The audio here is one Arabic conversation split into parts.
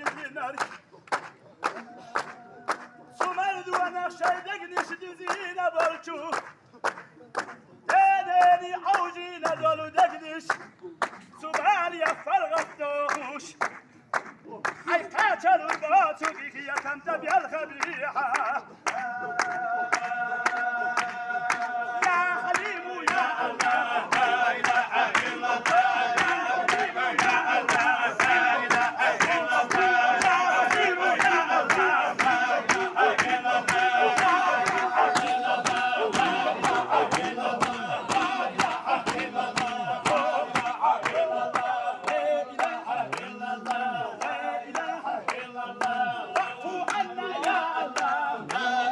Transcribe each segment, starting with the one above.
النار سمرد وانا شايدك نشد زينة برشو تاني عوجينا دولو دقدش سبحان يا فرغ الدوش اي قاتل الباط بك يا تنتبه الخبيحة يا حليم يا الله لا اله الا الله يا حليم يا الله لا اله الا الله يا حليم يا الله لا اله الا الله لا اله الا الله لا اله الا الله لا اله الا الله لا اله الا الله لا اله الا الله لا اله الا الله واعفو عنا يا الله لا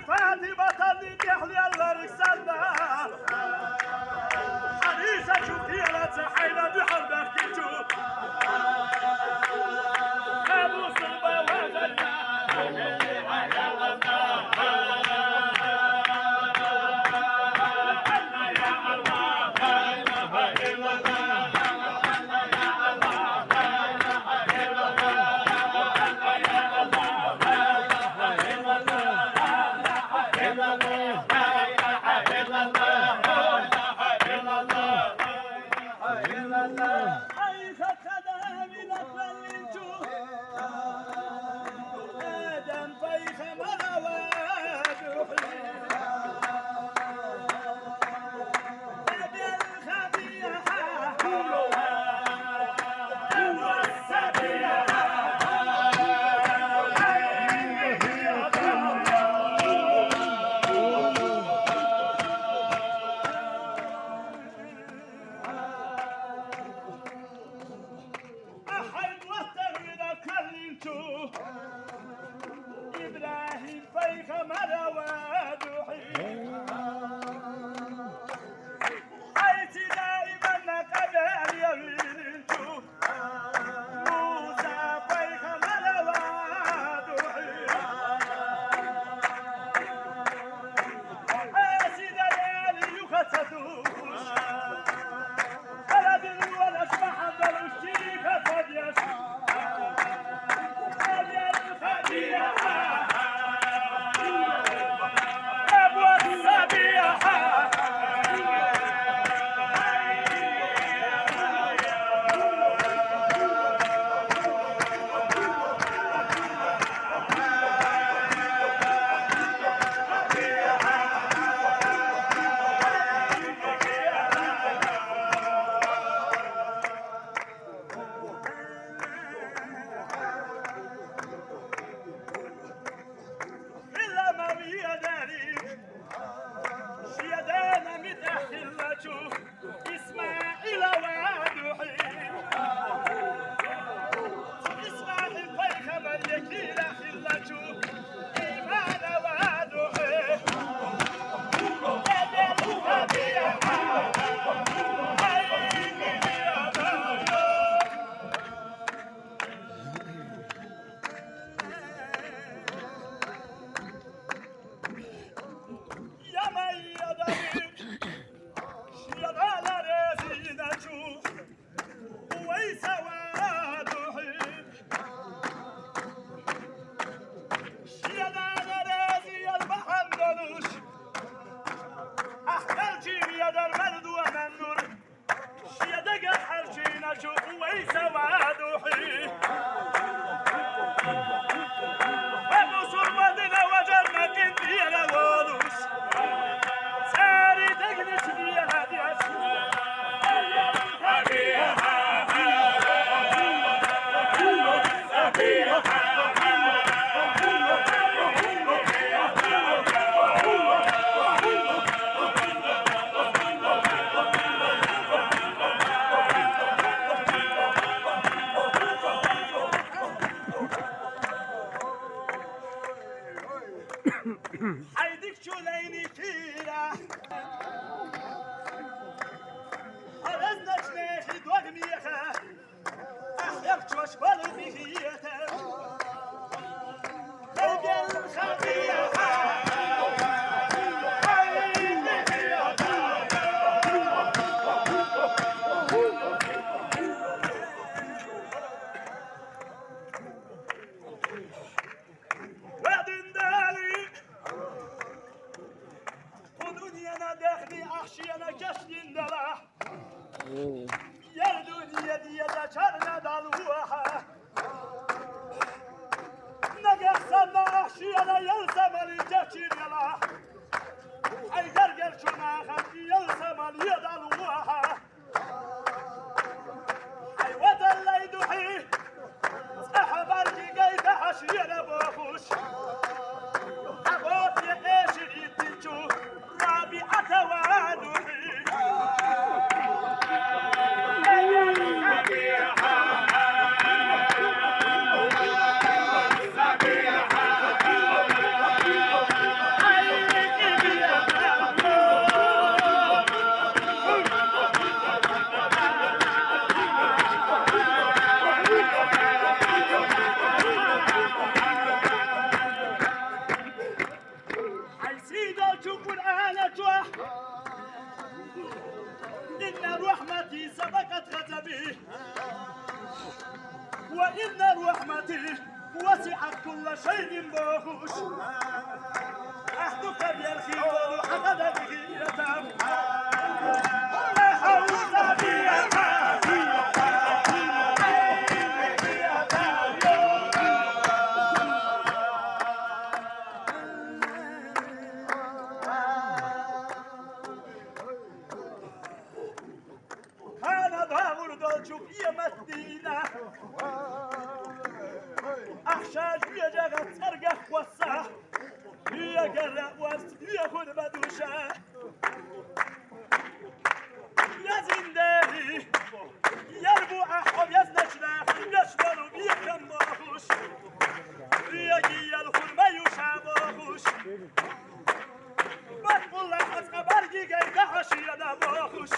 الفاتي بطل يحلي الله رسالنا حديثة شوفي لا تحينا بحربك كنتو أبو صلبة وزلنا إبراهيم فيخ مرواد حيث دائما قبل يمين موسى فيخ مرواد أسد ليالي يختدوش خلد ولا اشبح بالشيخ فديش إسماعيل وادوحي إسماعيل فيخ مليكي لخلته إيمان وادوحي يا مي يا دبيب حيدك شوليني كيرا أرزنا شنيخي دوغميخا أحيق جوش بالو بيخيتا لقل خبيخا أحشينا كشين دلا يردوني يدي يدشرنا دلوها نقصنا أحشينا يلزم الجشين دلا أي درجل شنا خلقي يلزم اليدلوها أي ودل يدوحي أحباركي قيد أحشينا بوخوش أبوت يقيش يدينشو رابعة وادوحي صبيحة رحمتي سبقت غضبي وإن رحمتي وسعت كل شيء بوخوش أحدك بالخير حقد به يتم لا حول بي أنا باور دولشوك يمدينا أحشاج يجغت سرقة وصا يقرأ ورس يخون بدوشا يزندهي يربو أحب يزنشنا يشبرو بيكم باخوش يجي الخون ما يشابوخوش بطل الله أسقبر جيجي كحشي يدا باخوش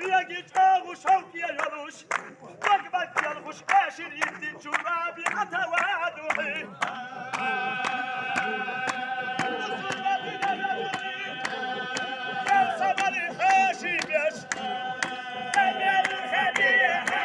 يجي جاغو شوك يلوش وقبك يلغوش آشر يدي جرابي أتوادوحي يا صبري خاشي بيش أمي الخبيئة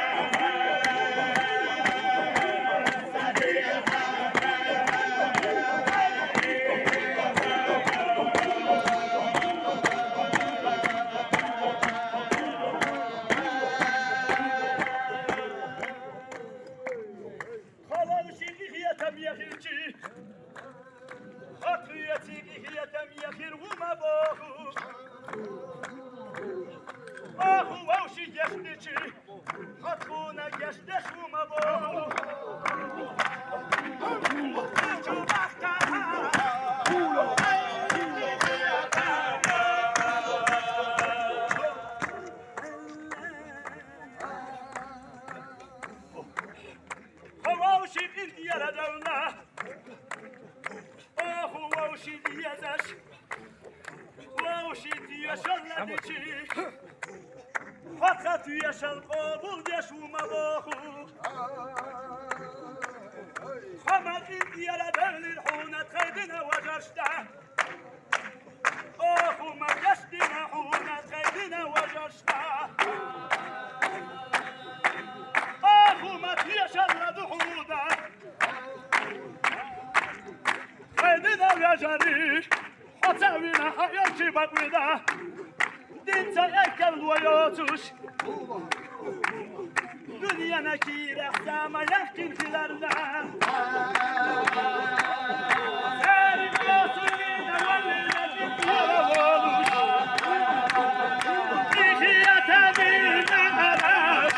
فقط يشل قبول يشوم باخو خمر إنتي على دل الحونة خيدنا وجرشتا أخو ما جشتنا حونة خيدنا وجرشتا أخو ما تيشل دحودا خيدنا وجري حتاوينا حياتي بقودا دين تأكل ويوتوش دنيا نكير أحسام يحكي في الأرض خارج رسولين والذين يقولوش فيه يتبين أراش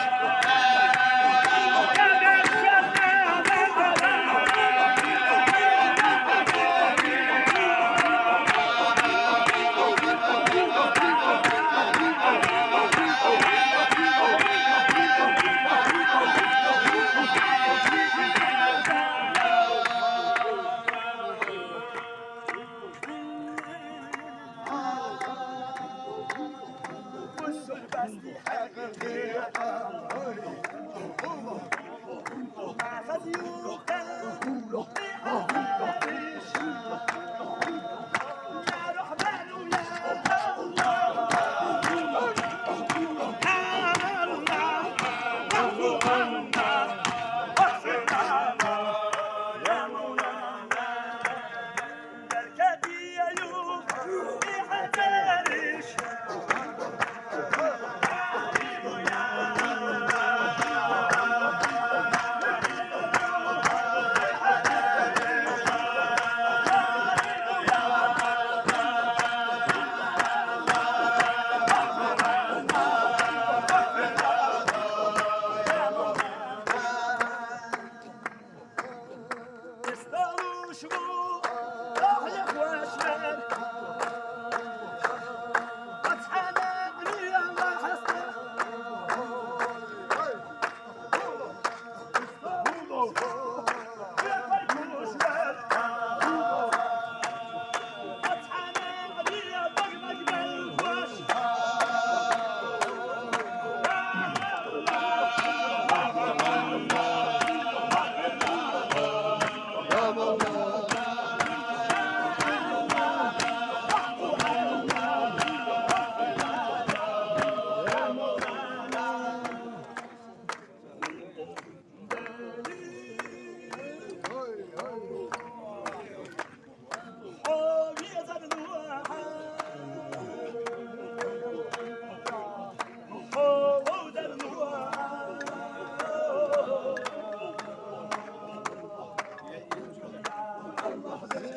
الله